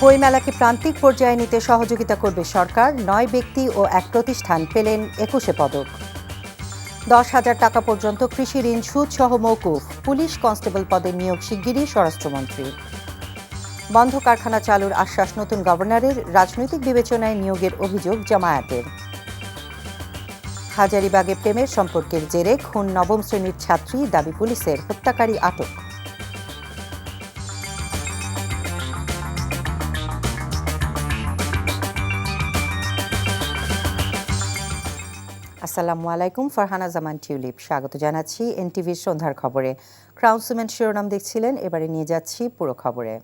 বইমেলাকে প্রান্তিক পর্যায়ে নিতে সহযোগিতা করবে সরকার। ৯ ব্যক্তি ও ১ প্রতিষ্ঠান পেলেন ২১ পদক। ১০,০০০ টাকা পর্যন্ত কৃষি ঋণ সুদসহ মওকুফ। পুলিশ কনস্টেবল পদে নিয়োগ শিগগিরই স্বরাষ্ট্রমন্ত্রী। বন্ধ কারখানা চালুর আশ্বাস নতুন গভর্নরের। রাজনৈতিক বিবেচনায় নিয়োগের অভিযোগ জামায়াতের। হাজারীবাগে প্রেমের সম্পর্কের জেরে খুন নবম শ্রেণীর ছাত্রী, দাবি পুলিশের। হত্যাকারী আটক। আসসালামু আলাইকুম, ফারহানা জামান টিউলিপ স্বাগত জানাচ্ছি এনটিভির সন্ধ্যার খবরে। ক্রাউন সিমেন্ট শিরোনাম দেখছিলেন, এবারে নিয়ে যাচ্ছি পুরো খবরে।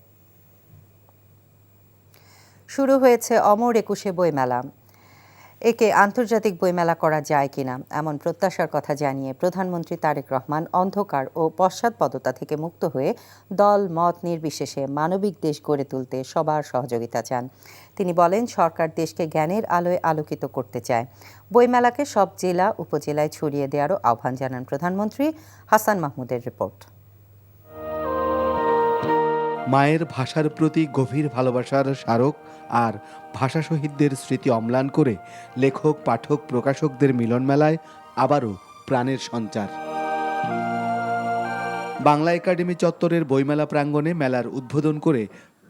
শুরু হয়েছে অমর একুশে বইমেলা। একে আন্তর্জাতিক বইমেলা করা যায় কিনা এমন প্রত্যাশার কথা জানিয়ে প্রধানমন্ত্রী তারেক রহমান অন্ধকার ও পশ্চাৎপদতা থেকে মুক্ত হয়ে দল মত নির্বিশেষে মানবিক দেশ গড়ে তুলতে সবার সহযোগিতা চান। তিনি বলেন, সরকার দেশকে জ্ঞানের আলোয় আলোকিত করতে চায়। বইমেলাকে সব জেলা উপজেলায় ছড়িয়ে দেওয়ারও আহ্বান জানান প্রধানমন্ত্রী। হাসান মাহমুদের রিপোর্ট। মায়ের ভাষার প্রতি গভীর ভালোবাসার স্মারক আর ভাষা শহীদদের স্মৃতি অম্লান করে লেখক, পাঠক, প্রকাশকদের মিলন মেলায় আবারও প্রাণের সঞ্চার। বাংলা একাডেমি চত্বরের বইমেলা প্রাঙ্গণে মেলার উদ্বোধন করে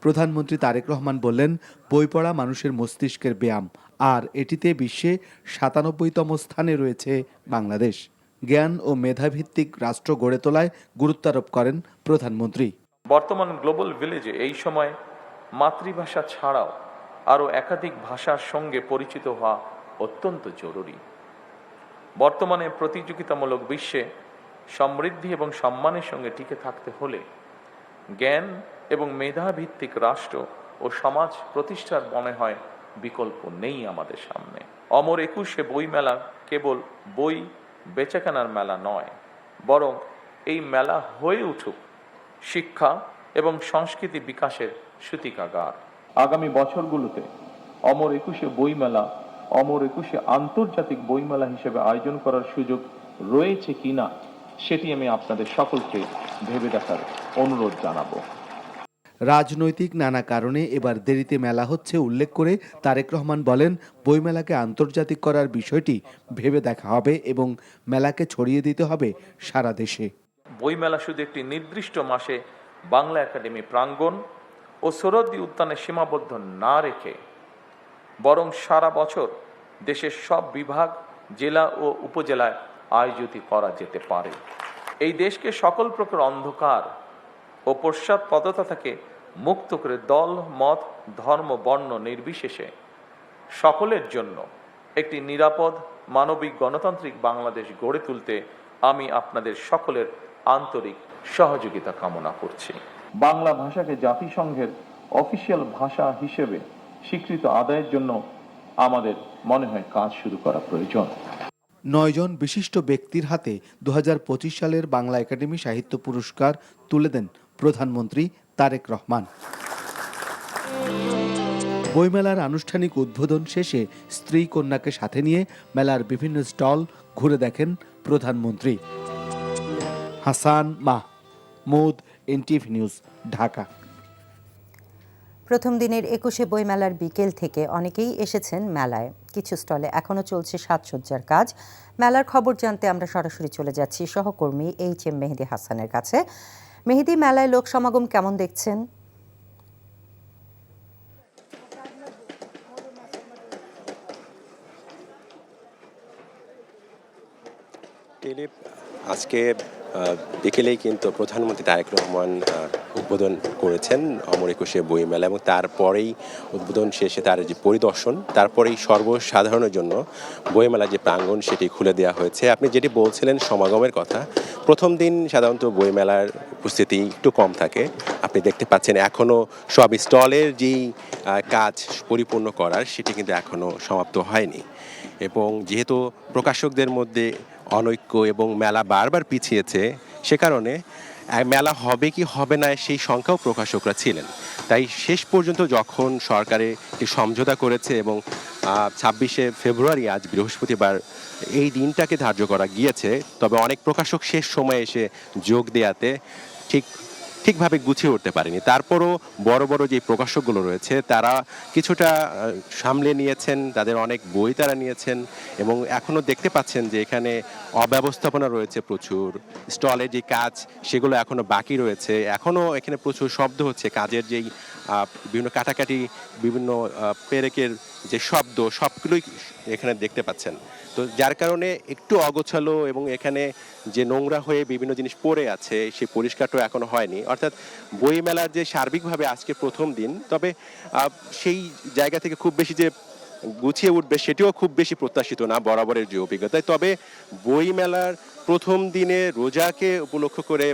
প্রধানমন্ত্রী তারেক রহমান বললেন, বই পড়া মানুষের মস্তিষ্কের ব্যায়াম, আর এটিতে বিশ্বে ৯৭তম স্থানে রয়েছে বাংলাদেশ। জ্ঞান ও মেধাভিত্তিক রাষ্ট্র গড়ে তোলায় গুরুত্বারোপ করেন প্রধানমন্ত্রী। বর্তমান গ্লোবাল ভিলেজে এই সময় মাতৃভাষা ছাড়াও আরও একাধিক ভাষার সঙ্গে পরিচিত হওয়া অত্যন্ত জরুরি। বর্তমানে প্রতিযোগিতামূলক বিশ্বে সমৃদ্ধি এবং সম্মানের সঙ্গে টিকে থাকতে হলে জ্ঞান এবং মেধাভিত্তিক রাষ্ট্র ও সমাজ প্রতিষ্ঠার মনে হয় বিকল্প নেই আমাদের সামনে। অমর একুশে বইমেলা কেবল বই বেচাকেনার মেলা নয়, বরং এই মেলা হয়ে উঠুক শিক্ষা এবং সংস্কৃতি বিকাশের সূতিকাগার। আগামী বছরগুলোতে অমর একুশে বইমেলা অমর একুশে আন্তর্জাতিক বইমেলা হিসেবে আয়োজন করার সুযোগ রয়েছে কিনা সেটি আমি আপনাদের সকলকে ভেবে দেখার অনুরোধ জানাবো। রাজনৈতিক নানা কারণে এবার দেরিতে মেলা হচ্ছে উল্লেখ করে তারেক রহমান বলেন, বইমেলাকে আন্তর্জাতিক করার বিষয়টি ভেবে দেখা হবে এবং মেলাকে ছড়িয়ে দিতে হবে সারা দেশে। বইমেলা শুধু একটি নির্দিষ্ট মাসে বাংলা একাডেমি প্রাঙ্গণ ও সোহরাওয়ার্দী উদ্যানে সীমাবদ্ধ না রেখে বরং সারা বছর দেশের সব বিভাগ, জেলা ও উপজেলায় আয়োজিত করা যেতে পারে। এই দেশকে সকল প্রকার অন্ধকার ও পশ্চাৎপদতা থেকে মুক্ত করে দল, মত, ধর্ম, বর্ণ নির্বিশেষে সকলের জন্য একটি নিরাপদ, মানবিক, গণতান্ত্রিক বাংলাদেশ গড়ে তুলতে আমি আপনাদের সকলের আন্তরিক সহযোগিতা কামনা করছি। বাংলা ভাষাকে জাতিসংঘের অফিসিয়াল ভাষা হিসেবে স্বীকৃত আদায়ের জন্য আমাদের মনে হয় কাজ শুরু করা প্রয়োজন। ৯ জন বিশিষ্ট ব্যক্তির হাতে ২০২৫ সালের বাংলা একাডেমি সাহিত্য পুরস্কার তুলে দেন প্রধানমন্ত্রী তারেক রহমান। বইমেলার আনুষ্ঠানিক উদ্বোধন শেষে স্ত্রী কন্যাকে সাথে নিয়ে মেলার বিভিন্ন স্টল ঘুরে দেখেন প্রধানমন্ত্রী। Hasan Mahmud, NTV news, Dhaka. প্রথম দিনের একুশে বইমেলার বিকেল থেকে অনেকেই এসেছেন মেলায়। কিছু স্টলে এখনও চলছে সাজসজ্জার কাজ। মেলার খবর জানতে আমরা সরাসরি চলে যাচ্ছি সহকর্মী HM মেহেদী হাসানের কাছে। মেহেদী, মেলায় লোক সমাগম কেমন দেখছেন? আজকে বিকেলেই কিন্তু প্রধানমন্ত্রী তারেক রহমান উদ্বোধন করেছেন অমর একুশে বইমেলা, এবং তারপরেই উদ্বোধন শেষে তার যে পরিদর্শন, তারপরেই সর্বসাধারণের জন্য বইমেলা যে প্রাঙ্গণ সেটি খুলে দেওয়া হয়েছে। আপনি যেটি বলছিলেন সমাগমের কথা, প্রথম দিন সাধারণত বইমেলার উপস্থিতি একটু কম থাকে। আপনি দেখতে পাচ্ছেন এখনও সব স্টলের যেই কাজ পরিপূর্ণ করার সেটি কিন্তু এখনও সমাপ্ত হয়নি, এবং যেহেতু প্রকাশকদের মধ্যে অনৈক্য এবং মেলা বারবার পিছিয়েছে, সে কারণে মেলা হবে কি হবে না সেই সংখ্যাও প্রকাশকরা ছিলেন। তাই শেষ পর্যন্ত যখন সরকারে একটি সমঝোতা করেছে এবং ২৬শে ফেব্রুয়ারি, আজ বৃহস্পতিবার, এই দিনটাকে ধার্য করা গিয়েছে, তবে অনেক প্রকাশক শেষ সময়ে এসে যোগ দেয়াতে ঠিক ঠিকভাবে গুছিয়ে উঠতে পারেনি। তারপরও বড় বড় যে প্রকাশকগুলো রয়েছে তারা কিছুটা সামলে নিয়েছেন, তাদের অনেক বই তারা নিয়েছেন এবং এখনও দেখতে পাচ্ছেন যে এখানে অব্যবস্থাপনা রয়েছে প্রচুর, স্টলের যে কাজ সেগুলো এখনও বাকি রয়েছে, এখনও এখানে প্রচুর শব্দ হচ্ছে, কাজের যেই বিভিন্ন কাটাকাটি, বিভিন্ন পেরেকের যে শব্দ সবগুলোই এখানে দেখতে পাচ্ছেন। তো যার কারণে একটু অগোছালো এবং এখানে যে নোংরা হয়ে বিভিন্ন জিনিস পড়ে আছে সেই পরিষ্কারটাও এখনো হয়নি। অর্থাৎ বইমেলার যে সার্বিকভাবে আজকে প্রথম দিন, তবে সেই জায়গা থেকে খুব বেশি যে গুছিয়ে উঠবে সেটিও খুব বেশি প্রত্যাশিত না বরাবরের যে অভিজ্ঞতায়। তবে বইমেলার প্রথম দিনে রোজাকে উপলক্ষ করে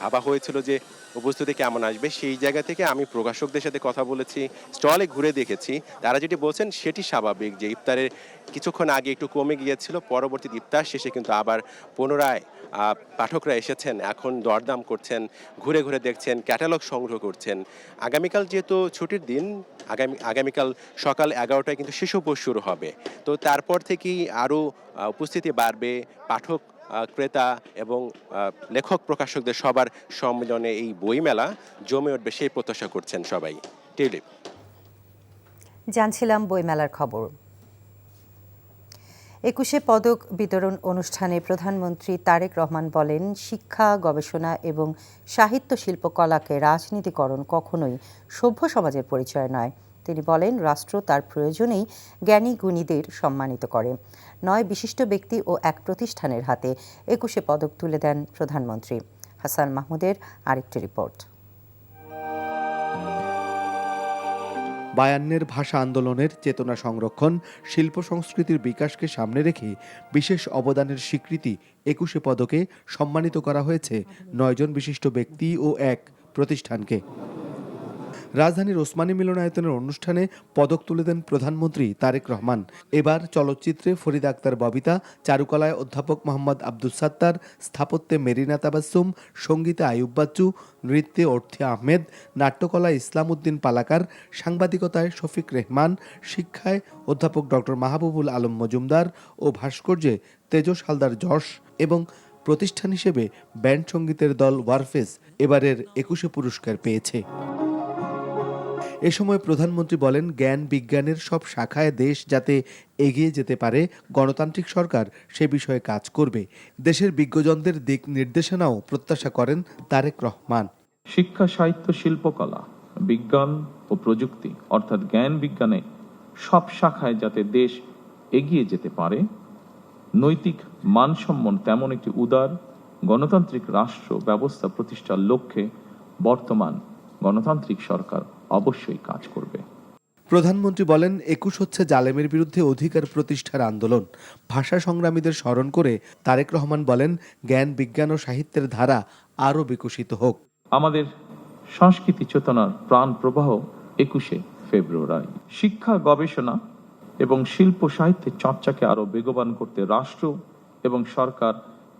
ভাবা হয়েছিল যে উপস্থিতি কেমন আসবে, সেই জায়গা থেকে আমি প্রকাশকদের সাথে কথা বলেছি, স্টলে ঘুরে দেখেছি, তারা যেটি বলছেন সেটি স্বাভাবিক যে ইফতারের কিছুক্ষণ আগে একটু কমে গিয়েছিল, পরবর্তী ইফতার শেষে কিন্তু আবার পুনরায় পাঠকরা এসেছেন, এখন দরদাম করছেন, ঘুরে ঘুরে দেখছেন, ক্যাটালগ সংগ্রহ করছেন। আগামীকাল যেহেতু ছুটির দিন, আগামীকাল সকাল 11টায় কিন্তু শিশু উপহার শুরু হবে। তো তারপর থেকেই আরও উপস্থিতি বাড়বে, পাঠক, ক্রেতা এবং লেখক প্রকাশকদের সবার সম্মেলনে এই বইমেলা জমে উঠবে সেই প্রত্যাশা করছেন সবাই। টিউলিপ। জানছিলাম বইমেলার খবর। 21শে পদক বিতরণ অনুষ্ঠানে প্রধানমন্ত্রী তারেক রহমান বলেন, শিক্ষা, গবেষণা এবং সাহিত্য শিল্পকলাকে রাজনীতিকরণ কখনোই সভ্য সমাজের পরিচয় নয়। তিনি বলেন, রাষ্ট্র তার প্রয়োজনেই জ্ঞানী গুণীদের সম্মানিত করে, নয় বিশিষ্ট ব্যক্তি ও এক প্রতিষ্ঠানের হাতে 21শে পদক তুলে দেন প্রধানমন্ত্রী। হাসান মাহমুদের আরেকটি রিপোর্ট। বায়ান্নের ভাষা আন্দোলনের চেতনা সংরক্ষণ, শিল্প সংস্কৃতির বিকাশকে সামনে রেখে বিশেষ অবদানের স্বীকৃতি 21শে পদকে সম্মানিত করা হয়েছে 9 জন বিশিষ্ট ব্যক্তি ও এক প্রতিষ্ঠানকে। রাজধানীর ওসমানী মিলনায়তনের অনুষ্ঠানে পদক তুলে দেন প্রধানমন্ত্রী তারেক রহমান। এবার চলচ্চিত্রে ফরিদা আক্তার ববিতা, চারুকলায় অধ্যাপক মোহাম্মদ আব্দুস সাত্তার, স্থাপত্যে মেরিনা তাবাসসুম, সঙ্গীতে আইয়ুব বাচ্চু, নৃত্যে অর্থী আহমেদ, নাট্যকলায় ইসলাম উদ্দিন পালাকার, সাংবাদিকতায় শফিক রেহমান, শিক্ষায় অধ্যাপক ডক্টর মাহবুবুল আলম মজুমদার ও ভাস্কর্যে তেজস হালদার যশ এবং প্রতিষ্ঠান হিসেবে ব্যান্ড সঙ্গীতের দল ওয়ারফেজ এবারের 21শে পুরস্কার পেয়েছে। এ সময় প্রধানমন্ত্রী বলেন, জ্ঞান বিজ্ঞানের সব শাখায় দেশ যাতে এগিয়ে যেতে পারে, গণতান্ত্রিক সরকার সে বিষয়ে কাজ করবে। দেশের বিজ্ঞজনদের দিক নির্দেশনাও প্রত্যাশা করেন তারেক রহমান। শিক্ষা, সাহিত্য, শিল্পকলা, বিজ্ঞান ও প্রযুক্তি অর্থাৎ জ্ঞান বিজ্ঞানে সব শাখায় যাতে দেশ এগিয়ে যেতে পারে, নৈতিক মানসম্পন্ন তেমন একটি উদার গণতান্ত্রিক রাষ্ট্র ব্যবস্থা প্রতিষ্ঠার লক্ষ্যে বর্তমান গণতান্ত্রিক সরকার অবশ্যই কাজ করবে। প্রধানমন্ত্রী বলেন, 21 হচ্ছে জালেমের বিরুদ্ধে অধিকার প্রতিষ্ঠার আন্দোলন। ভাষা সংগ্রামীদের স্মরণ করে তারেক রহমান বলেন, জ্ঞান বিজ্ঞান ও সাহিত্যের ধারা আরও বিকশিত হোক। আমাদের সংস্কৃতি চেতনার প্রাণ প্রবাহ 21শে ফেব্রুয়ারি। শিক্ষা, গবেষণা এবং শিল্প সাহিত্যের চর্চাকে আরো বেগবান করতে রাষ্ট্র এবং সরকার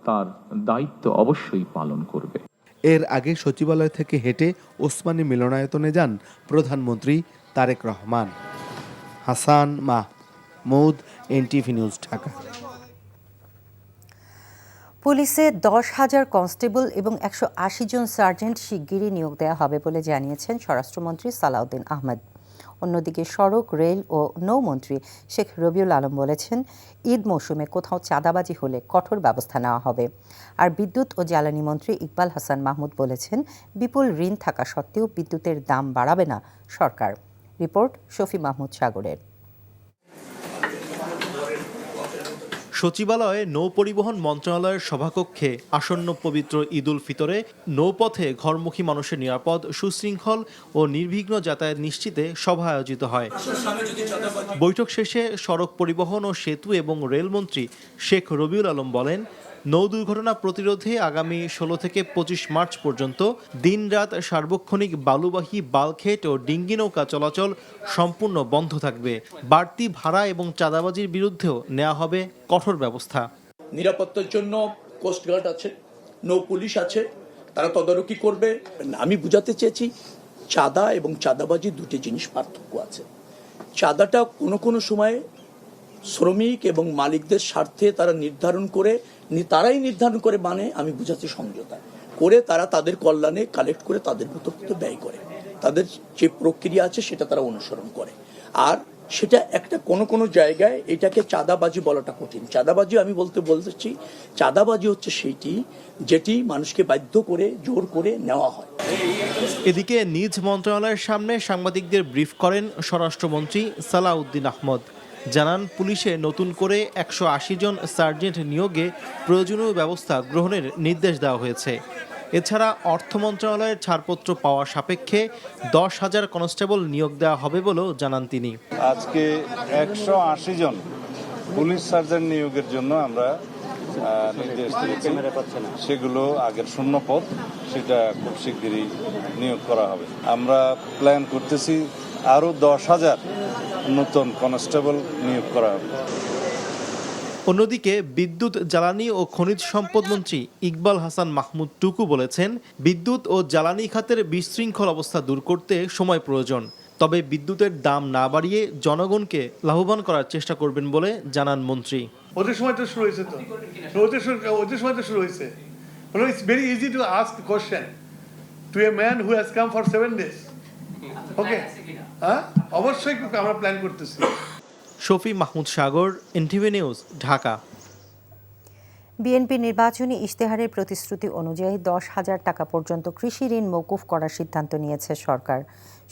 তার দায়িত্ব অবশ্যই পালন করবে। এর আগে সচিবালয় থেকে হেঁটে ওসমানী মিলনায়তনে যান প্রধানমন্ত্রী তারেক রহমান। Hasan Mahmud, NTV news, Dhaka. পুলিশে 10,000 কনস্টেবল এবং 180 জন সার্জেন্ট শিগগিরই নিয়োগ দেওয়া হবে বলে জানিয়েছেন স্বরাষ্ট্রমন্ত্রী সালাউদ্দিন আহমেদ। অন্যদিকে সড়ক, রেল ও নৌমন্ত্রী শেখ রবিউল আলম বলেছেন, ঈদ মৌসুমে কোথাও চাঁদাবাজি হলে কঠোর ব্যবস্থা নেওয়া হবে। আর বিদ্যুৎ ও জ্বালানি মন্ত্রী ইকবাল হাসান মাহমুদ বলেছেন, বিপুল ঋণ থাকা সত্ত্বেও বিদ্যুতের দাম বাড়াবে না সরকার। রিপোর্ট শফি মাহমুদ সাগরের। সচিবালয়ে নৌ পরিবহন মন্ত্রণালয়ের সভাকক্ষে আসন্ন পবিত্র ঈদ উল ফিতরে নৌপথে ঘরমুখী মানুষের নিরাপদ, সুশৃঙ্খল ও নির্বিঘ্ন যাতায়াত নিশ্চিতে সভা আয়োজিত হয়। বৈঠক শেষে সড়ক পরিবহন ও সেতু এবং রেলমন্ত্রী শেখ রবিউল আলম বলেন, নৌ দুর্ঘটনা প্রতিরোধে আগামী 16 থেকে 25 মার্চ পর্যন্ত দিনরাত সার্বক্ষণিক বালুবাহী বাল্কহেড ও ডিঙ্গি নৌকা চলাচল সম্পূর্ণ বন্ধ থাকবে। বাড়তি ভাড়া এবং চাঁদাবাজির বিরুদ্ধেও নেওয়া হবে কঠোর ব্যবস্থা। নিরাপত্তার জন্য কোস্টগার্ড আছে, নৌ পুলিশ আছে, তারা তদারকি করবে। আমি বুঝাতে চেয়েছি, চাঁদা এবং চাঁদাবাজি দুটি জিনিস পার্থক্য আছে। চাঁদাটা কোনো সময় শ্রমিক এবং মালিকদের স্বার্থে তারাই নির্ধারণ করে মানে আমি বুঝাচ্ছি সমঝোতা। করে তারা তাদের কল্যাণে কালেক্ট করে তাদের মতো ব্যয় করে, তাদের যে প্রক্রিয়া আছে সেটা তারা অনুসরণ করে। আর সেটা একটা কোনো জায়গায় এটাকে চাঁদাবাজি বলাটা কঠিন। চাঁদাবাজি আমি বলতেছি চাঁদাবাজি হচ্ছে সেইটি যেটি মানুষকে বাধ্য করে জোর করে নেওয়া হয়। এদিকে নিজ মন্ত্রণালয়ের সামনে সাংবাদিকদের ব্রিফ করেন স্বরাষ্ট্রমন্ত্রী সালাউদ্দিন আহমদ। জানান, পুলিশে নতুন করে 180 জন সার্জেন্ট নিয়োগে প্রয়োজনীয় ব্যবস্থা গ্রহণের নির্দেশ দেওয়া হয়েছে। এছাড়া অর্থ মন্ত্রণালয়ের ছাড়পত্র পাওয়া সাপেক্ষে 10,000 কনস্টেবল নিয়োগ দেওয়া হবে বলেও জানান তিনি। আজকে 180 জন পুলিশ সার্জেন্ট নিয়োগের জন্য আমরা নির্দেশ দিয়েছি। সেগুলো আগের শূন্য পদ, সেটা খুব শিগগিরই নিয়োগ করা হবে। আমরা প্ল্যান করতেছি আরো 10,000 নতুন কনস্টেবল নিয়োগ করা হবে। অন্যদিকে বিদ্যুৎ, জ্বালানি ও খনিজ সম্পদ মন্ত্রী ইকবাল হাসান মাহমুদ টুকু বলেছেন, বিদ্যুৎ ও জ্বালানি খাতের বিশৃঙ্খল অবস্থা দূর করতে সময় প্রয়োজন। তবে বিদ্যুতের দাম না বাড়িয়ে জনগণকে লাভবান করার চেষ্টা করবেন বলে জানান মন্ত্রী। ওদের সময় তো শুরু হয়েছে, ওদের সময় তো শুরু হয়েছে। It's very easy to ask question to a man who has come for 7 days। Okay, হ্যাঁ, অবশ্যই আমরা প্ল্যান করতেছি। Shafi Mahmud Sagar, NTV news, Dhaka. বিএনপি নির্বাচনী ইশতেহারের প্রতিশ্রুতি অনুযায়ী 10,000 টাকা পর্যন্ত কৃষি ঋণ মওকুফ করার সিদ্ধান্ত নিয়েছে সরকার।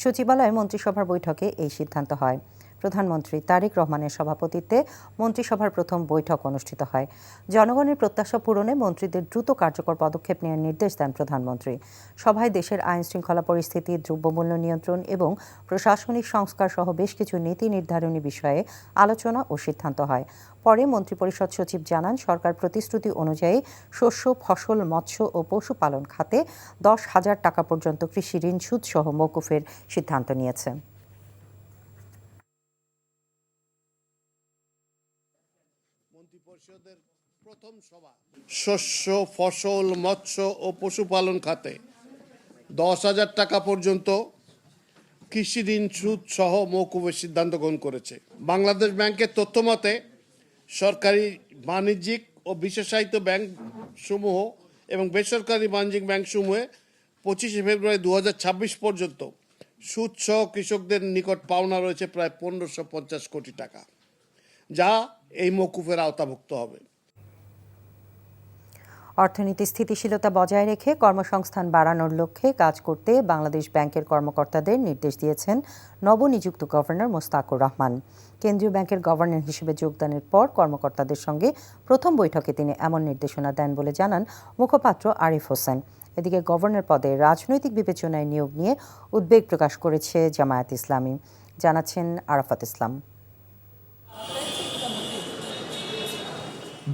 সচিবালয়ে মন্ত্রিসভার বৈঠকে এই সিদ্ধান্ত হয়। প্রধানমন্ত্রী তারেক রহমানের সভাপতিত্বে মন্ত্রিসভার প্রথম বৈঠক অনুষ্ঠিত হয়। জনগণের প্রত্যাশা পূরণে মন্ত্রীদের দ্রুত কার্যকর পদক্ষেপ নেওয়ার নির্দেশ দেন প্রধানমন্ত্রী। সভায় দেশের আইন শৃঙ্খলা পরিস্থিতি, দ্রব্যমূল্য নিয়ন্ত্রণ এবং প্রশাসনিক সংস্কার সহ বেশ কিছু নীতি নির্ধারণী বিষয়ে আলোচনা ও সিদ্ধান্ত হয়। পরে মন্ত্রিপরিষদ সচিব জানান, সরকার প্রতিশ্রুতি অনুযায়ী শস্য, ফসল, মৎস্য ও পশুপালন খাতে 10,000 টাকা পর্যন্ত কৃষি ঋণ সুদসহ মওকুফের সিদ্ধান্ত নিয়েছে। মন্ত্রিপরিষদের প্রথম সভা শস্য, ফসল, মৎস্য ও পশুপালন খাতে 10,000 টাকা পর্যন্ত কৃষি ঋণ সুদ সহ মওকুফের সিদ্ধান্ত গ্রহণ করেছে। বাংলাদেশ ব্যাংকের তথ্য মতে সরকারি, বাণিজ্যিক ও বিশেষায়িত ব্যাংক সমূহ এবং বেসরকারি বাণিজ্যিক ব্যাংক সমূহে 25 ফেব্রুয়ারি 2026 পর্যন্ত সুদ সহ কৃষকদের নিকট পাওনা রয়েছে প্রায় 1,550 কোটি টাকা, যা এই মওকুফের আওতাভুক্ত হবে। অর্থনীতি স্থিতিশীলতা বজায় রেখে কর্মসংস্থান বাড়ানোর লক্ষ্যে কাজ করতে বাংলাদেশ ব্যাংকের কর্মকর্তাদের নির্দেশ দিয়েছেন নবনিযুক্ত গভর্নর মোস্তাকুর রহমান। কেন্দ্রীয় ব্যাংকের গভর্নর হিসেবে যোগদানের পর কর্মকর্তাদের সঙ্গে প্রথম বৈঠকে তিনি এমন নির্দেশনা দেন বলে জানান মুখপাত্র আরিফ হোসেন। এদিকে গভর্নর পদে রাজনৈতিক বিবেচনায় নিয়োগ নিয়ে উদ্বেগ প্রকাশ করেছে জামায়াত ইসলামী। জানাচ্ছেন আরাফাত ইসলাম।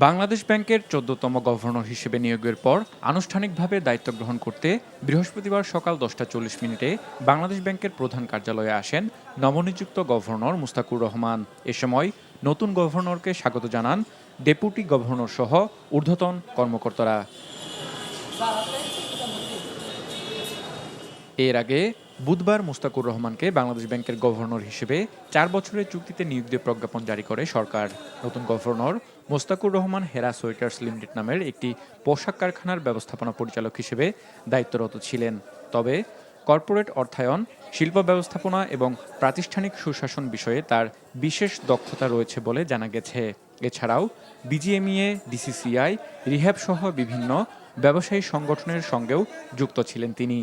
বাংলাদেশ ব্যাংকের 14তম গভর্নর হিসেবে নিয়োগের পর আনুষ্ঠানিকভাবে দায়িত্ব গ্রহণ করতে বৃহস্পতিবার সকাল 10:40 বাংলাদেশ ব্যাংকের প্রধান কার্যালয়ে আসেন নবনিযুক্ত গভর্নর মোস্তাকুর রহমান। এ সময় নতুন গভর্নরকে স্বাগত জানান ডেপুটি গভর্নর সহ ঊর্ধ্বতন কর্মকর্তারা। এর আগে বুধবার মোস্তাকুর রহমানকে বাংলাদেশ ব্যাংকের গভর্নর হিসেবে 4 বছরের চুক্তিতে নিয়োগ দিয়ে প্রজ্ঞাপন জারি করে সরকার। নতুন গভর্নর মোস্তাকুর রহমান হেরা সোয়েটার্স লিমিটেড নামের একটি পোশাক কারখানার ব্যবস্থাপনা পরিচালক হিসেবে দায়িত্বরত ছিলেন। তবে কর্পোরেট অর্থায়ন, শিল্প ব্যবস্থাপনা এবং প্রাতিষ্ঠানিক সুশাসন বিষয়ে তার বিশেষ দক্ষতা রয়েছে বলে জানা গেছে। এছাড়াও বিজিএমইএ, ডিসিসিআই, রিহ্যাব সহ বিভিন্ন ব্যবসায়ী সংগঠনের সঙ্গেও যুক্ত ছিলেন তিনি।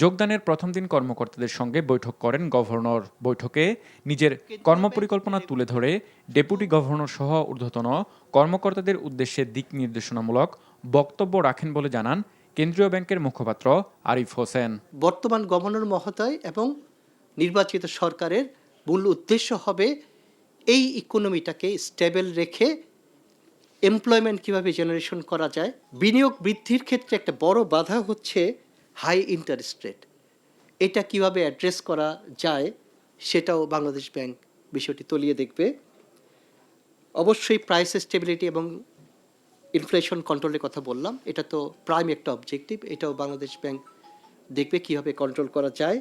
যোগদানের প্রথম দিন কর্মকর্তাদের সঙ্গে বৈঠক করেন গভর্নর। বৈঠকে নিজের কর্মপরিকল্পনা তুলে ধরে ডেপুটি গভর্নর সহ ঊর্ধ্বতন কর্মকর্তাদের উদ্দেশ্যে দিক নির্দেশনামূলক বক্তব্য রাখেন বলে জানান কেন্দ্রীয় ব্যাংকের মুখপাত্র আরিফ হোসেন। বর্তমান গভর্নর মহোদয় এবং নির্বাচিত সরকারের মূল উদ্দেশ্য হবে এই ইকোনমিটাকে স্টেবল রেখে এমপ্লয়মেন্ট কিভাবে জেনারেশন করা যায়। বিনিয়োগ বৃদ্ধির ক্ষেত্রে একটা বড় বাধা হচ্ছে হাই ইন্টারেস্ট রেট। এটা কিভাবে অ্যাড্রেস করা যায় সেটাও বাংলাদেশ ব্যাংক বিষয়টি তলিয়ে দেখবে। অবশ্যই প্রাইস স্টেবিলিটি এবং ইনফ্লেশন কন্ট্রোলের কথা বললাম, এটা তো প্রাইম একটা অবজেক্টিভ, এটাও বাংলাদেশ ব্যাংক দেখবে কিভাবে কন্ট্রোল করা যায়।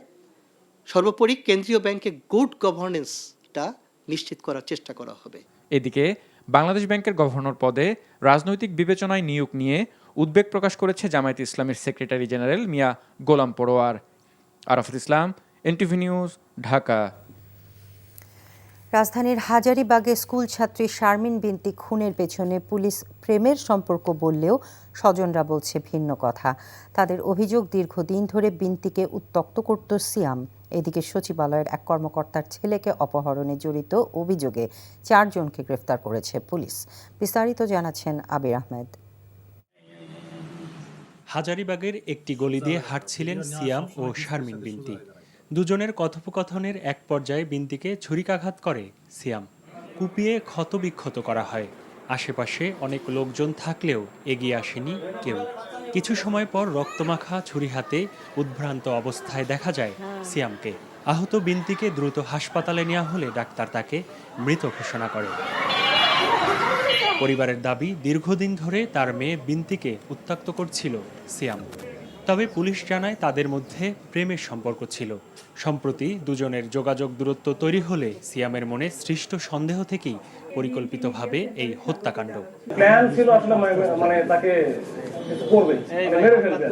সর্বোপরি কেন্দ্রীয় ব্যাংকে গুড গভর্নেন্সটা নিশ্চিত করার চেষ্টা করা হবে। এদিকে বাংলাদেশ ব্যাংকের গভর্নর পদে রাজনৈতিক বিবেচনায় নিয়োগ নিয়ে উদ্বেগ প্রকাশ করেছে জামায়াতে ইসলামের সেক্রেটারি জেনারেল মিয়া গোলাম পরোয়ার। আরাফাত ইসলাম, এনটিভি নিউজ, ঢাকা। রাজধানীর হাজারীবাগে স্কুল ছাত্রী শারমিন বিনতি খুনের পেছনে পুলিশ প্রেমের সম্পর্ক বললেও স্বজনরা বলছে ভিন্ন কথা। তাদের অভিযোগ, দীর্ঘদিন ধরে বিনতিকে উত্ত্যক্ত করত সিয়াম। এদিকে সচিবালয়ের এক কর্মকর্তার ছেলেকে অপহরণে জড়িত অভিযোগে 4 জনকে গ্রেফতার করেছে পুলিশ। বিস্তারিত জানাচ্ছেন আবির আহমেদ। হাজারীবাগের একটি গলি দিয়ে হাঁটছিলেন সিয়াম ও শারমিন বিনতি। দুজনের কথোপকথনের এক পর্যায়ে বিনতিকে ছুরিকাঘাত করে সিয়াম। কুপিয়ে ক্ষতবিক্ষত করা হয়। আশেপাশে অনেক লোকজন থাকলেও এগিয়ে আসেনি কেউ। কিছু সময় পর রক্তমাখা ছুরি হাতে উদ্ভ্রান্ত অবস্থায় দেখা যায় সিয়ামকে। আহত বিনতিকে দ্রুত হাসপাতালে নেওয়া হলে ডাক্তার তাকে মৃত ঘোষণা করে। পরিবারের দাবি, দীর্ঘদিন ধরে তার মেয়ে বিনতিকে উত্ত্যক্ত করছিল সিয়াম। তবে পুলিশ জানায় তাদের মধ্যে প্রেমের সম্পর্ক ছিল। সম্প্রতি দুজনের যোগাযোগ দূরত্ব তৈরি হলে সিয়ামের মনে সৃষ্ট সন্দেহ থেকেই পরিকল্পিতভাবে এই হত্যাকাণ্ড। প্ল্যান ছিল আসলে মানে তাকে করবে, মেরে ফেলবে,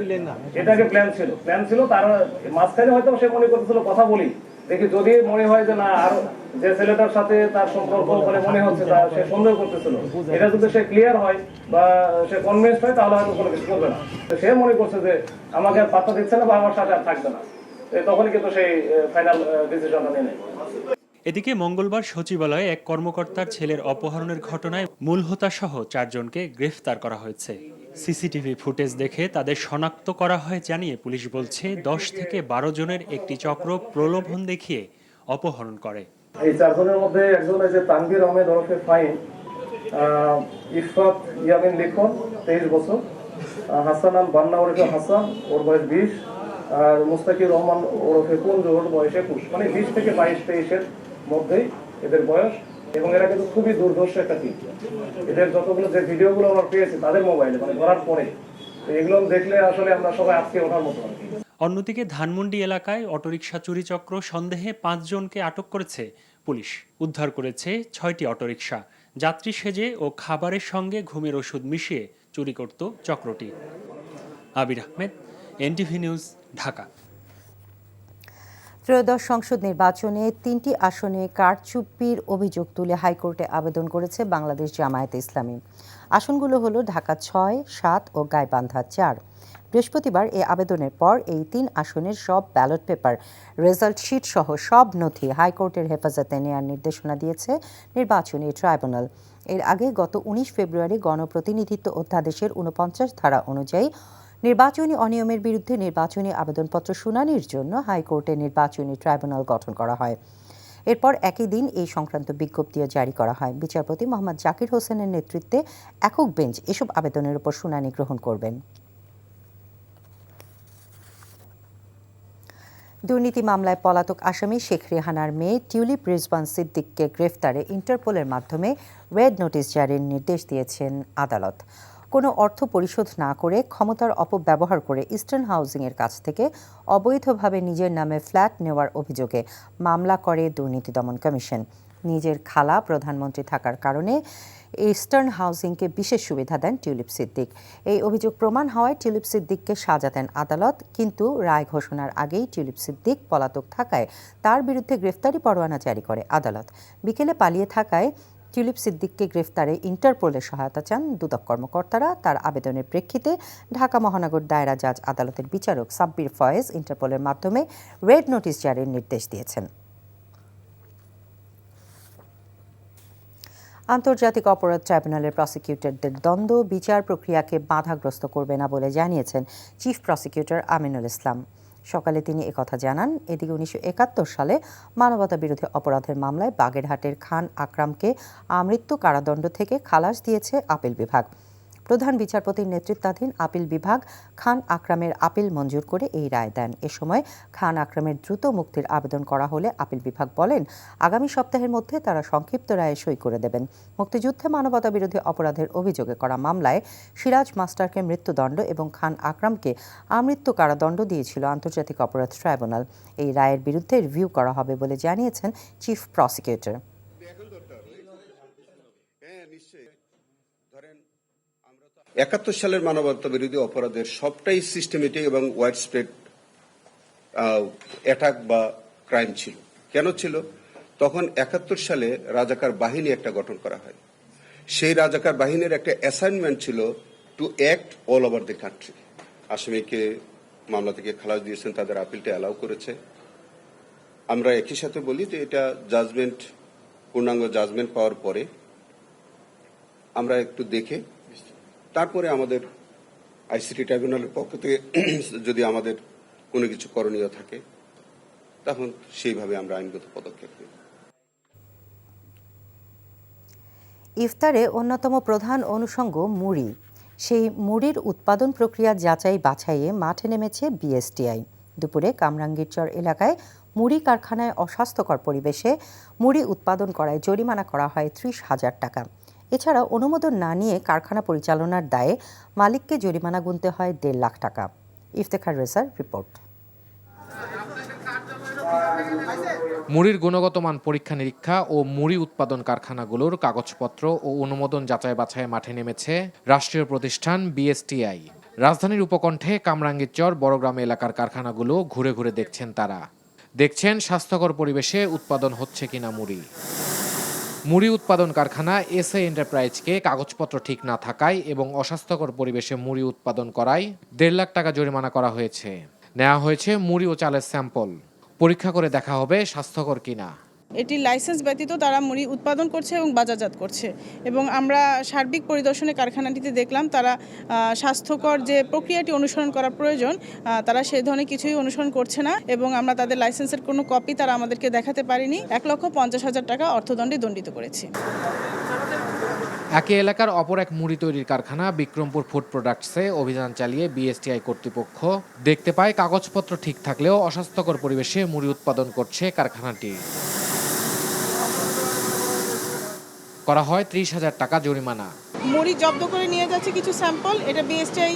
এটাকে প্ল্যান ছিল। তার মাঝখানে হয়তো সে মনে করতেছিল কথা বলি, দেখি যদি মনে হয় যে না আর যে ছেলেটার সাথে তার সম্পর্ক মানে মনে হচ্ছে সে সন্দেহ করতেছিল, এটা যদি সে ক্লিয়ার হয় বা সে কনভিন্সড হয় তাহলে হয়তো কোনো কিছু করবে না। সে মনে করছে যে আমাকে আর পাত্তা দিচ্ছে না বা আমার সাথে আর থাকবে না, তখনই কিন্তু সেই ফাইনাল ডিসিশনটা নিয়ে নেয়। এদিকে মঙ্গলবার সচিবালয়ে এক কর্মকর্তার ছেলের অপহরণের ঘটনায় মূল হোতাসহ 4 জনকে গ্রেফতার করা হয়েছে। সিসিটিভি ফুটেজ দেখে তাদের শনাক্ত করা হয় জানিয়ে পুলিশ বলছে 10 থেকে 12 জনের একটি চক্র প্রলোভন দেখিয়ে অপহরণ করে। এই 4 জনের মধ্যে একজন আছে তানভীর আহমেদ ওরফে ফাইন, ইফাত ইয়ামিন লিখন 23 বছর, হাসান আল বান্না ওরফে হাসান, ওর বয়স 20, আর মুস্তাকির রহমান ওরফে কুঞ্জ, ওর বয়স 21। মানে 20 থেকে 22-23-এর মধ্যেই এদের বয়স। এবং এরা কিন্তু খুবই দুর্ধর্ষ একটা টিম। এদের যতগুলো যে ভিডিওগুলো আমরা পেয়েছি তাদের মোবাইলে মানে ধরার পরে, এগুলো দেখলে আসলে আমরা সবাই আজকে ওঠার মতো আর কি। অন্যদিকে ধানমন্ডি এলাকায় অটোরিকশা চুরি চক্র সন্দেহে 5 জনকে আটক করেছে পুলিশ। উদ্ধার করেছে 6টি অটোরিকশা। যাত্রী সেজে ও খাবারের সঙ্গে ঘুমের ওষুধ মিশিয়ে চুরি করত চক্রটি। আবির আহমেদ, এনটিভি নিউজ, ঢাকা। ত্রয়োদশ সংসদ নির্বাচনে 3টি আসনে কারচুপির অভিযোগ তুলে হাইকোর্টে আবেদন করেছে বাংলাদেশ জামায়াতে ইসলামী। আসনগুলো হলো ঢাকা 6, 7 ও গাইবান্ধা 4। বৃহস্পতিবার এই আবেদনের পর এই 3 আসনের সব ব্যালট পেপার, রেজাল্ট শিট সহ সব নথি হাইকোর্টের হেফাজতে নেওয়ার নির্দেশনা দিয়েছে নির্বাচনী ট্রাইব্যুনাল। এর আগে গত 19 ফেব্রুয়ারি গণপ্রতিনিধিত্ব অধ্যাদেশের 49 ধারা অনুযায়ী নির্বাচনী অনিয়মের বিরুদ্ধে নির্বাচনী আবেদনপত্র শুনানির জন্য হাইকোর্টে নির্বাচনী ট্রাইব্যুনাল গঠন করা হয়। এরপর একই দিন এই সংক্রান্ত বিজ্ঞপ্তিও জারি করা হয়। বিচারপতি মোহাম্মদ জাকির হোসেনের নেতৃত্বে একক বেঞ্চ এসব আবেদনের উপর শুনানি গ্রহণ করবেন। দুর্নীতি মামলায় পলাতক আসামি শেখ রেহানার মেয়ে টিউলিপ রিজওয়ান সিদ্দিককে গ্রেফতারে ইন্টারপোলের মাধ্যমে রেড নোটিশ জারির নির্দেশ দিয়েছেন আদালত। কোনো অর্থ পরিশোধ না করে ক্ষমতার অপব্যবহার করে ইস্টার্ন হাউজিংয়ের কাছ থেকে অবৈধভাবে নিজের নামে ফ্ল্যাট নেওয়ার অভিযোগে মামলা করে দুর্নীতি দমন কমিশন। নিজের খালা প্রধানমন্ত্রী থাকার কারণে ইস্টার্ন হাউজিংকে বিশেষ সুবিধা দেন টিউলিপ সিদ্দিক। এই অভিযোগ প্রমাণ হওয়ায় টিউলিপ সিদ্দিককে সাজা দেন আদালত, কিন্তু রায় ঘোষণার আগেই টিউলিপ সিদ্দিক পলাতক থাকায় তার বিরুদ্ধে গ্রেফতারি পরোয়ানা জারি করে আদালত। বিকেলে পালিয়ে থাকায় টিউলিপ সিদ্দিককে গ্রেফতারে ইন্টারপোলের সহায়তা চান দুদক কর্মকর্তারা। তার আবেদনের প্রেক্ষিতে ঢাকা মহানগর দায়রা জাজ আদালতের বিচারক সাব্বির ফয়েজ ইন্টারপোলের মাধ্যমে রেড নোটিশ জারির নির্দেশ দিয়েছেন। আন্তর্জাতিক অপরাধ ট্রাইব্যুনালের প্রসিকিউটরদের দ্বন্দ্ব বিচার প্রক্রিয়াকে বাধাগ্রস্ত করবে না বলে জানিয়েছেন চিফ প্রসিকিউটর আমিনুল ইসলাম। সকালে তিনি একথা জানান। এদিকে 1971 সালে মানবতাবিরোধী অপরাধের মামলায় বাগেরহাটের খান আকরামকে আমৃত্যু কারাদণ্ড থেকে খালাস দিয়েছে আপিল বিভাগ। প্রধান বিচারপতির নেতৃত্বাধীন আপিল বিভাগ খান আকরামের আপিল মঞ্জুর করে এই রায় দেন। এ সময় খান আকরামের দ্রুত মুক্তির আবেদন করা হলে আপিল বিভাগ বলেন আগামী সপ্তাহের মধ্যে তারা সংক্ষিপ্ত রায়ে সই করে দেবেন। মুক্তিযুদ্ধে মানবতাবিরোধী অপরাধের অভিযোগে করা মামলায় সিরাজ মাস্টারকে মৃত্যুদণ্ড এবং খান আকরামকে আমৃত্যু কারাদণ্ড দিয়েছিল আন্তর্জাতিক অপরাধ ট্রাইব্যুনাল। এই রায়ের বিরুদ্ধে রিভিউ করা হবে বলে জানিয়েছেন চিফ প্রসিকিউটর। 71 সালের মানবতা বিরোধী অপরাধের সবটাই সিস্টেমেটিক এবং ওয়াইড স্প্রেড অ্যাটাক বা ক্রাইম ছিল। কেন ছিল? তখন 71 সালে রাজাকার বাহিনী একটা গঠন করা হয়। সেই রাজাকার বাহিনীর একটা অ্যাসাইনমেন্ট ছিল to act all over the country. আসামিকে মামলা থেকে খালাস দিয়েছেন, তাদের আপিলটা অ্যালাউ করেছে। আমরা একই সাথে বলি যে এটা জাজমেন্ট, পূর্ণাঙ্গ জাজমেন্ট পাওয়ার পরে আমরা একটু দেখে তারপরে আমাদের আইসিটি ট্রাইব্যুনালের পক্ষ থেকে যদি আমাদের কোনো কিছু করণীয় থাকে তখন সেইভাবে আমরা আইনগত পদক্ষেপ নেব। ইফতারে অন্যতম প্রধান অনুষঙ্গ মুড়ি। সেই মুড়ির উৎপাদন প্রক্রিয়া যাচাই বাছাইয়ে মাঠে নেমেছে বিএসটিআই। দুপুরে কামরাঙ্গীরচর এলাকায় মুড়ি কারখানায় অস্বাস্থ্যকর পরিবেশে মুড়ি উৎপাদন করায় জরিমানা করা হয় 30,000 টাকা। এছাড়া অনুমোদন না নিয়ে কারখানা পরিচালনার দায়ে মালিককে জরিমানা গুনতে হয় 1.5 লাখ টাকা। ইফতেখার রেজার রিপোর্ট। মুড়ির গুণগত মান পরীক্ষা নিরীক্ষা ও মুড়ি উৎপাদন কারখানাগুলোর কাগজপত্র ও অনুমোদন যাচাই বাছাইয়ে মাঠে নেমেছে রাষ্ট্রীয় প্রতিষ্ঠান বিএসটিআই। রাজধানীর উপকণ্ঠে কামরাঙ্গীরচর বড়গ্রাম এলাকার কারখানাগুলো ঘুরে ঘুরে দেখছেন তারা। দেখছেন স্বাস্থ্যকর পরিবেশে উৎপাদন হচ্ছে কিনা মুড়ি। মুড়ি উৎপাদন কারখানা এসএ এন্টারপ্রাইজকে কাগজপত্র ঠিক না থাকায় এবং অস্বাস্থ্যকর পরিবেশে মুড়ি উৎপাদন করায় 1.5 লাখ টাকা জরিমানা করা হয়েছে। নেওয়া হয়েছে মুড়ি ও চালের স্যাম্পল, পরীক্ষা করে দেখা হবে স্বাস্থ্যকর কিনা। এটি লাইসেন্স ব্যতীত তারা মুড়ি উৎপাদন করছে এবং বাজারজাত করছে, এবং আমরা সার্বিক পরিদর্শনে কারখানাটিতে দেখলাম তারা স্বাস্থ্যকর যে প্রক্রিয়াটি অনুসরণ করা প্রয়োজন তারা সেই ধরনের কিছুই অনুসরণ করছে না, এবং আমরা তাদের লাইসেন্সের কোনো কপি তারা আমাদেরকে দেখাতে পারিনি। 1,50,000 টাকা অর্থদণ্ডে দণ্ডিত করেছি। একই এলাকার অপর এক মুড়ি তৈরির কারখানা বিক্রমপুর ফুড প্রোডাক্টসে অভিযান চালিয়ে বিএসটিআই কর্তৃপক্ষ দেখতে পায় কাগজপত্র ঠিক থাকলেও অস্বাস্থ্যকর পরিবেশে মুড়ি উৎপাদন করছে কারখানাটি। করা হয় 30,000 টাকা জরিমানা। মুড়ি জব্দ করে নিয়ে যাচ্ছে কিছু স্যাম্পল, এটা বিএসটিআই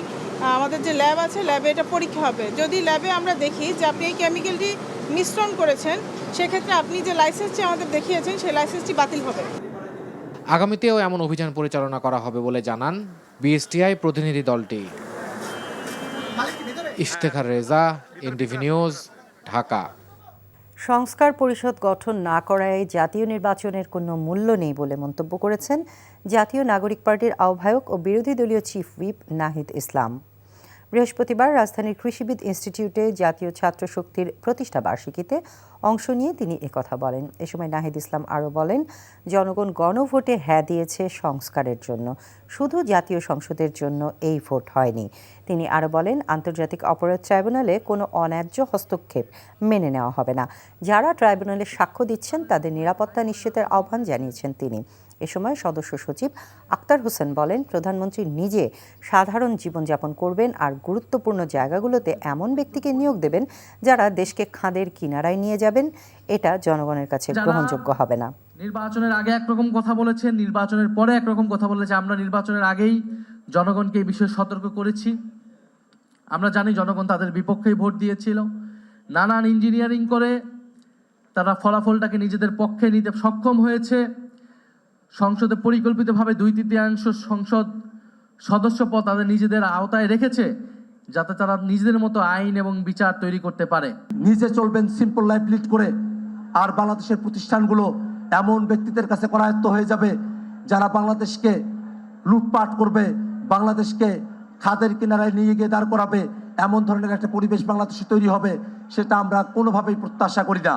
আমাদের যে ল্যাব আছে ল্যাবে এটা পরীক্ষা হবে। যদি ল্যাবে আমরা দেখি যে আপনি এই কেমিক্যালটি মিশ্রণ করেছেন, সেক্ষেত্রে আপনি যে লাইসেন্সটি আমাদের দেখিয়েছেন সেই লাইসেন্সটি বাতিল হবে। আগামীতেও এমন অভিযান পরিচালনা করা হবে বলে জানান বিএসটিআই প্রতিনিধি দলটি। Iftekhar Reza, NTV news, Dhaka. সংস্কার পরিষদ গঠন না করায় জাতীয় নির্বাচনের কোনো মূল্য নেই বলে মন্তব্য করেছেন জাতীয় নাগরিক পার্টির আহ্বায়ক ও বিরোধী দলীয় চিফ হুইপ নাহিদ ইসলাম। বৃহস্পতিবার রাজধানীর কৃষিবিদ ইনস্টিটিউটে জাতীয় ছাত্র শক্তির প্রতিষ্ঠা বার্ষিকীতে অংশ নিয়ে তিনি একথা বলেন। এ সময় নাহিদ ইসলাম আরও বলেন, জনগণ গণভোটে হ্যাঁ দিয়েছে সংস্কারের জন্য, শুধু জাতীয় সংসদের জন্য এই ভোট হয়নি। তিনি আরও বলেন, আন্তর্জাতিক অপরাধ ট্রাইব্যুনালে কোনো অন্যায্য হস্তক্ষেপ মেনে নেওয়া হবে না। যারা ট্রাইব্যুনালে সাক্ষ্য দিচ্ছেন তাদের নিরাপত্তা নিশ্চিতের আহ্বান জানিয়েছেন তিনি। এ সময় সদস্য সচিব আক্তার হোসেন বলেন, প্রধানমন্ত্রী নিজে সাধারণ জীবনযাপন করবেন আর গুরুত্বপূর্ণ জায়গাগুলোতে এমন ব্যক্তিকে নিয়োগ দেবেন যারা দেশকে খাদের কিনারায় নিয়ে যাবেন। এটা জনগণের কাছে গ্রহণযোগ্য হবে না। নির্বাচনের আগে একরকম কথা বলেছেন, নির্বাচনের পরে একরকম কথা বলেছে। আমরা নির্বাচনের আগেই জনগণকে এই বিষয়ে সতর্ক করেছি। আমরা জানি জনগণ তাদের বিপক্ষেই ভোট দিয়েছিল। নানান ইঞ্জিনিয়ারিং করে তারা ফলাফলটাকে নিজেদের পক্ষে নিতে সক্ষম হয়েছে। সংসদে পরিকল্পিতভাবে 2/3 সংসদ সদস্য পদ তাদের নিজেদের আওতায় রেখেছে, যাতে তারা নিজেদের মতো আইন এবং বিচার তৈরি করতে পারে। নিজে চলবেন সিম্পল লাইফ লিড করে, আর বাংলাদেশের প্রতিষ্ঠানগুলো এমন ব্যক্তিদের কাছে করায়ত্ত হয়ে যাবে যারা বাংলাদেশকে লুটপাট করবে, বাংলাদেশকে খাদের কিনারায় নিয়ে গিয়ে দাঁড় করাবে। এমন ধরনের একটা পরিবেশ বাংলাদেশে তৈরি হবে, সেটা আমরা কোনোভাবেই প্রত্যাশা করি না।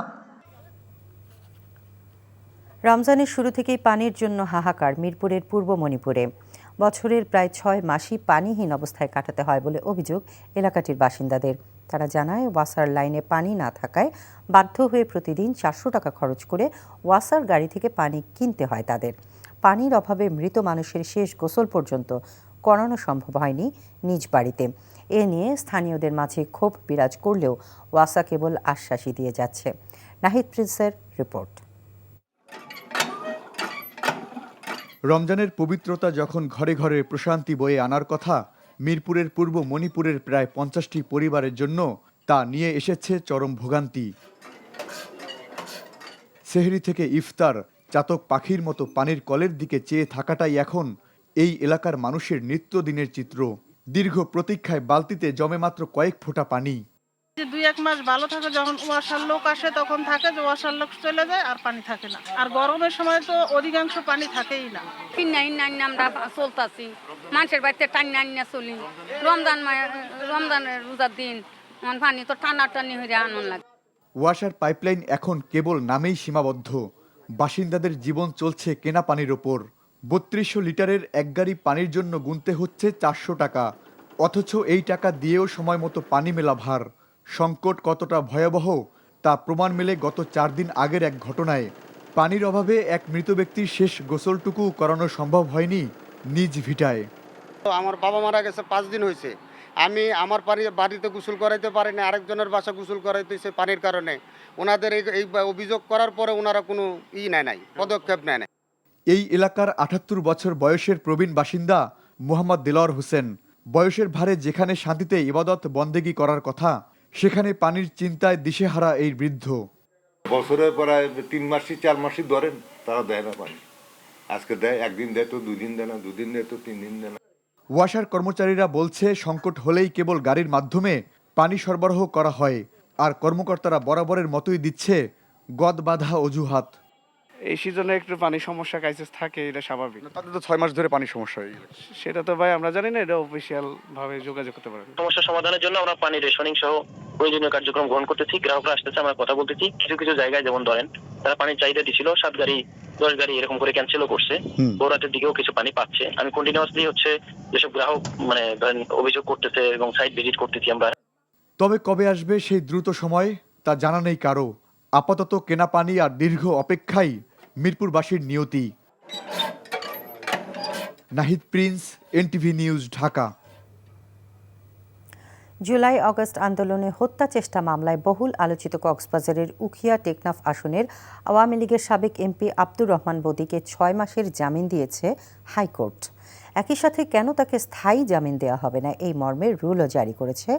রমজানের শুরু থেকেই পানির জন্য হাহাকার মিরপুরের পূর্ব মণিপুরে। বছরের প্রায় 6 মাসই পানিহীন অবস্থায় কাটাতে হয় বলে অভিযোগ এলাকাটির বাসিন্দাদের। তারা জানায়, ওয়াসার লাইনে পানি না থাকায় বাধ্য হয়ে প্রতিদিন 400 টাকা খরচ করে ওয়াসার গাড়ি থেকে পানি কিনতে হয় তাদের। পানির অভাবে মৃত মানুষের শেষ গোসল পর্যন্ত করানো সম্ভব হয়নি নিজ বাড়িতে। এ নিয়ে স্থানীয়দের মাঝে ক্ষোভ বিরাজ করলেও ওয়াসা কেবল আশ্বাসই দিয়ে যাচ্ছে। নাহিদ প্রিন্সের রিপোর্ট। রমজানের পবিত্রতা যখন ঘরে ঘরে প্রশান্তি বয়ে আনার কথা, মিরপুরের পূর্ব মণিপুরের প্রায় 50টি পরিবারের জন্য তা নিয়ে এসেছে চরম ভোগান্তি। সেহরি থেকে ইফতার চাতক পাখির মতো পানির কলের দিকে চেয়ে থাকাটাই এখন এই এলাকার মানুষের নিত্যদিনের চিত্র। দীর্ঘ প্রতীক্ষায় বালতিতে জমে মাত্র কয়েক ফোঁটা পানি। যে 2-1 মাস ভালো থাকে, যখন ওয়াসার লোক আসে তখন থাকে, যে ওয়াসার লোক চলে যায় আর পানি থাকে না। আর গরমের সময় তো অধিকাংশ পানি থাকেই না। আমরা চলতাছি, মানুষের বাড়িতে টান্না চলি। রমজানের রোজার দিন পানি তো টানাটানি হয়ে আনন্দ লাগে। ওয়াসার পাইপলাইন এখন কেবল নামেই সীমাবদ্ধ। বাসিন্দাদের জীবন চলছে কেনা পানির ওপর। 3200 লিটারের এক গাড়ি পানির জন্য গুনতে হচ্ছে 400 টাকা। অথচ এই টাকা দিয়েও সময় মতো পানি মেলা ভার। সংকট কতটা ভয়াবহ তা প্রমাণ মেলে গত 4 দিন আগের এক ঘটনায়। পানির অভাবে এক মৃত ব্যক্তির শেষ গোসলটুকু করানো সম্ভব হয়নি নিজ ভিটায়। আমার বাবা মারা গেছে 5 দিন হয়েছে, আমি আমার বাড়িতে গোসল করাইতে পারি না, আরেকজনের বাসা গোসল করাইতেছে পানির কারণে। ওনাদের এই অভিযোগ করার পরে ওনারা কোনো নাই পদক্ষেপ নেয় না। এই এলাকার 78 বছর বয়সের প্রবীণ বাসিন্দা মোহাম্মদ দেলোয়ার হোসেন। বয়সের ভারে যেখানে শান্তিতে ইবাদত বন্দেগি করার কথা, সেখানে পানির চিন্তায় দিশেহারা এই বৃদ্ধ। বছরে প্রায় 3 মাসই 4 মাসই ধরেন তারা দেয় না পানি। আজকে দেয়, একদিন দেয় তো 2 দিন দেয় না, 2 দিন দেয় তো 3 দিন দেয় না। ওয়াসার কর্মচারীরা বলছে সংকট হলেই কেবল গাড়ির মাধ্যমে পানি সরবরাহ করা হয়, আর কর্মকর্তারা বরাবরের মতোই দিচ্ছে গদ বাঁধা অজুহাত। এই সিজনে একটু পানি সমস্যা ক্রাইসিস থাকে, এটা স্বাভাবিক। তাদের তো 6 মাস ধরে পানি সমস্যা হয়ে গেছে। সেটা তো ভাই আমরা জানি না, এটা অফিসিয়াল ভাবে যোগাযোগ করতে পারেন। সমস্যা সমাধানের জন্য আমরা পানি রেশনিং সহ প্রয়োজনীয় কার্যক্রম গ্রহণ করতেছি। গ্রাহকরা আসতেছে, আমরা কথা বলতেছি। কিছু কিছু জায়গায় যেমন ধরেন তারা পানির চাহিদা দিছিল, 7 গাড়ি 10 গাড়ি এরকম করে ক্যান্সেলও করছে। ভোররাতের দিকেও কিছু পানি পাচ্ছে। আমি কন্টিনিউয়াসলি যেসব গ্রাহক ধরেন অভিযোগ করতেছে এবং সাইট ভিজিট করতেছি আমরা। তবে কবে আসবে সেই দ্রুত সময় তা জানা নেই কারো। আপাতত কেনা পানি আর দীর্ঘ অপেক্ষাই মিরপুরবাসীর নিয়তি। Nahid Prince, NTV news, Dhaka. July August আন্দোলনে হত্যা চেষ্টা মামলায় বহুল আলোচিত কক্সবাজারের উখিয়া টেকনাফ আসনের আওয়ামী লীগের সাবেক এমপি আব্দুর রহমান বদিকে 6 মাসের জামিন দিয়েছে হাইকোর্ট। একই সাথে কেন তাকে স্থায়ী জামিন দেওয়া হবে না এই মর্মে রুলও জারি করেছে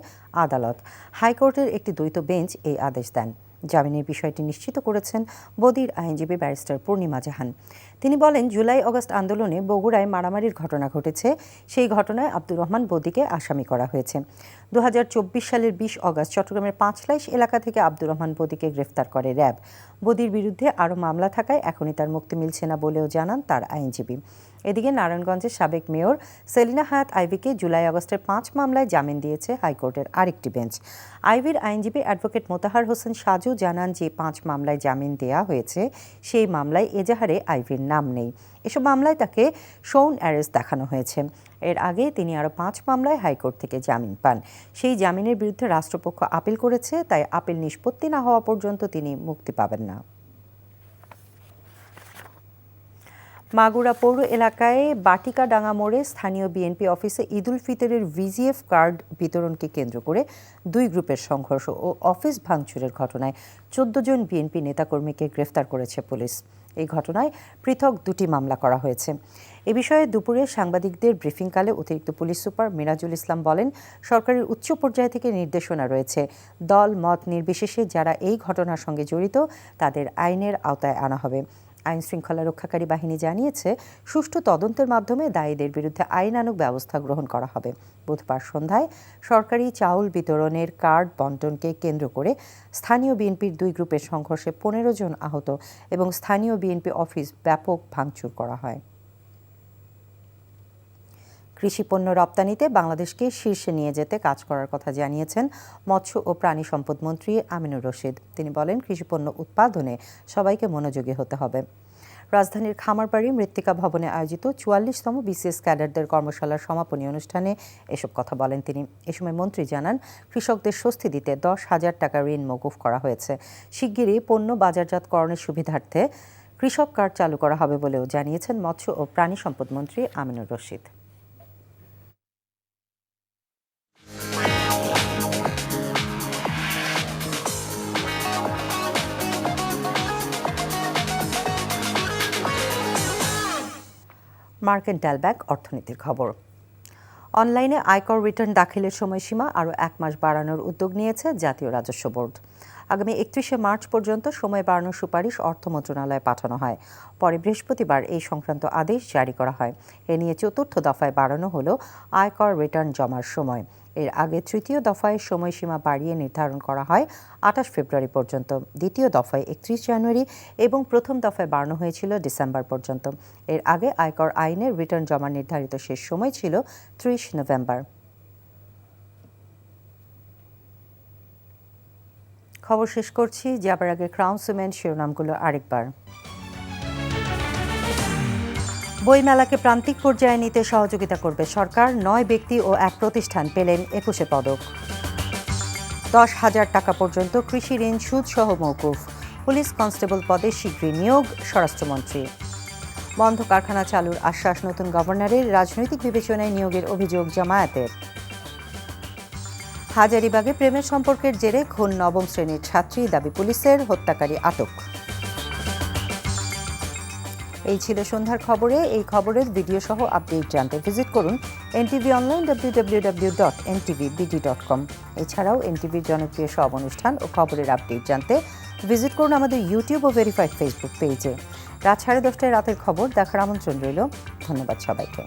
আদালত। হাইকোর্টের একটি দ্বৈত বেঞ্চ এই আদেশ দেন। জামিনের বিষয়টি নিশ্চিত করেছেন বদির আইনজীবী ব্যারিস্টার পূর্ণিমা জাহান। তিনি বলেন, জুলাই আগস্ট আন্দোলনে বগুড়ায় মারামারির ঘটনা ঘটেছে। সেই ঘটনায় আব্দুর রহমান বদিকে আসামি করা হয়েছে। 2024 সালের 20 আগস্ট চট্টগ্রামের পাঁচলাইশ এলাকা থেকে আব্দুর রহমান বদিকে গ্রেফতার করে র্যাব। বদির বিরুদ্ধে আরও মামলা থাকায় এখনই তার মুক্তি মিলছে না বলেও জানান তার আইনজীবী। এদিকে নারায়ণগঞ্জের সাবেক মেয়র সেলিনা হায়াত আইভীকে জুলাই আগস্টের 5 মামলায় জামিন দিয়েছে হাইকোর্টের আরেকটি বেঞ্চ। আইভীর আইনজীবী অ্যাডভোকেট মোতাহার হোসেন সাজু জানান, যে 5 মামলায় জামিন দেয়া হয়েছে সেই মামলায় এজাহারে আইভীর নাম নেই। এসব মামলায় তাকে শোন অ্যারেস্ট দেখানো হয়েছে। এর আগে তিনি আরও 5 মামলায় হাইকোর্ট থেকে জামিন পান। সেই জামিনের বিরুদ্ধে রাষ্ট্রপক্ষ আপিল করেছে, তাই আপিল নিষ্পত্তি না হওয়া পর্যন্ত তিনি মুক্তি পাবেন না। মাগুরা পৌর এলাকায় বাটিকাডাঙ্গা মোড়ে স্থানীয় বিএনপি অফিসে ঈদুল ফিতরের ভিজিএফ কার্ড বিতরণকে কেন্দ্র করে 2 গ্রুপের সংঘর্ষ ও অফিস ভাঙচুরের ঘটনায় 14 জন বিএনপি নেতাকর্মীকে গ্রেফতার করেছে পুলিশ। এই ঘটনায় পৃথক 2টি মামলা করা হয়েছে। এ বিষয়ে দুপুরে সাংবাদিকদের ব্রিফিংকালে অতিরিক্ত পুলিশ সুপার মিরাজুল ইসলাম বলেন, সরকারের উচ্চ পর্যায় থেকে নির্দেশনা রয়েছে, দল মত নির্বিশেষে যারা এই ঘটনার সঙ্গে জড়িত তাদের আইনের আওতায় আনা হবে। আইন শৃঙ্খলা রক্ষাকারী বাহিনী জানিয়েছে, সুষ্ঠু তদন্তের মাধ্যমে দায়ীদের বিরুদ্ধে আইনানুগ ব্যবস্থা গ্রহণ করা হবে। বুধবার সন্ধ্যায় সরকারি চাউল বিতরণের কার্ড বণ্টনকে কেন্দ্র করে স্থানীয় বিএনপির 2 গ্রুপের সংঘর্ষে 15 জন আহত এবং স্থানীয় বিএনপি অফিস ব্যাপক ভাঙচুর করা হয়। কৃষিপণ্য রপ্তানিতে বাংলাদেশকে শীর্ষে নিয়ে যেতে কাজ করার কথা জানিয়েছেন মৎস্য ও প্রাণী সম্পদ মন্ত্রী আমিনুর রশিদ। তিনি বলেন, কৃষিপণ্য উৎপাদনে সবাইকে মনোযোগী হতে হবে। রাজধানীর খামারবাড়ি মৃত্তিকা ভবনে আয়োজিত 44তম বিসিএস ক্যাডারদের কর্মশালার সমাপনী অনুষ্ঠানে এসব কথা বলেন তিনি। এ সময় মন্ত্রী জানান, কৃষকদের স্বস্তি দিতে 10,000 টাকা ঋণ মওকুফ করা হয়েছে। শিগগিরই পণ্য বাজারজাতকরণের সুবিধার্থে কৃষক কার্ড চালু করা হবে বলেও জানিয়েছেন মৎস্য ও প্রাণী সম্পদ মন্ত্রী আমিনুর রশিদ। মার্কেন্টাইল ব্যাংক অর্থনীতির খবর। অনলাইনে আয়কর রিটার্ন দাখিলের সময়সীমা আরও 1 মাস বাড়ানোর উদ্যোগ নিয়েছে জাতীয় রাজস্ব বোর্ড। আগামী 31শে মার্চ পর্যন্ত সময় বাড়ানোর সুপারিশ অর্থ মন্ত্রণালয়ে পাঠানো হয়। পরে বৃহস্পতিবার এই সংক্রান্ত আদেশ জারি করা হয়। এ নিয়ে চতুর্থ দফায় বাড়ানো হলো আয়কর রিটার্ন জমার সময়। এর আগে তৃতীয় দফায় সময়সীমা বাড়িয়ে নির্ধারণ করা হয় 28 ফেব্রুয়ারি পর্যন্ত, দ্বিতীয় দফায় 31 জানুয়ারি এবং প্রথম দফায় বাড়ানো হয়েছিল ডিসেম্বর পর্যন্ত। এর আগে আয়কর আইনের রিটার্ন জমা নির্ধারিত শেষ সময় ছিল 30 নভেম্বর। খবর শেষ করছি, যাবার আগে ক্রাউন সিমেন্ট শিরোনামগুলো আরেকবার। বইমেলাকে প্রান্তিক পর্যায়ে নিতে সহযোগিতা করবে সরকার। 9 ব্যক্তি ও 1 প্রতিষ্ঠান পেলেন 21 পদক। 10,000 টাকা পর্যন্ত কৃষি ঋণ সুদসহ মওকুফ। পুলিশ কনস্টেবল পদে শীঘ্রই নিয়োগ, স্বরাষ্ট্রমন্ত্রী। বন্ধ কারখানা চালুর আশ্বাস নতুন গভর্নরের। রাজনৈতিক বিবেচনায় নিয়োগের অভিযোগ জামায়াতের। হাজারীবাগে প্রেমের সম্পর্কের জেরে খুন 9ম শ্রেণীর ছাত্রী, দাবি পুলিশের, হত্যাকারী আটক। এই ছিল সন্ধ্যার খবরে। এই খবরের ভিডিও সহ আপডেট জানতে ভিজিট করুন এনটিভি অনলাইন www.ntvbd.com। এছাড়াও এনটিভির জনপ্রিয় সব অনুষ্ঠান ও খবরের আপডেট জানতে ভিজিট করুন আমাদের ইউটিউব ও ভেরিফাইড ফেসবুক পেজে। রাত 10:30টায় রাতের খবর দেখার আমন্ত্রণ রইল। ধন্যবাদ সবাইকে।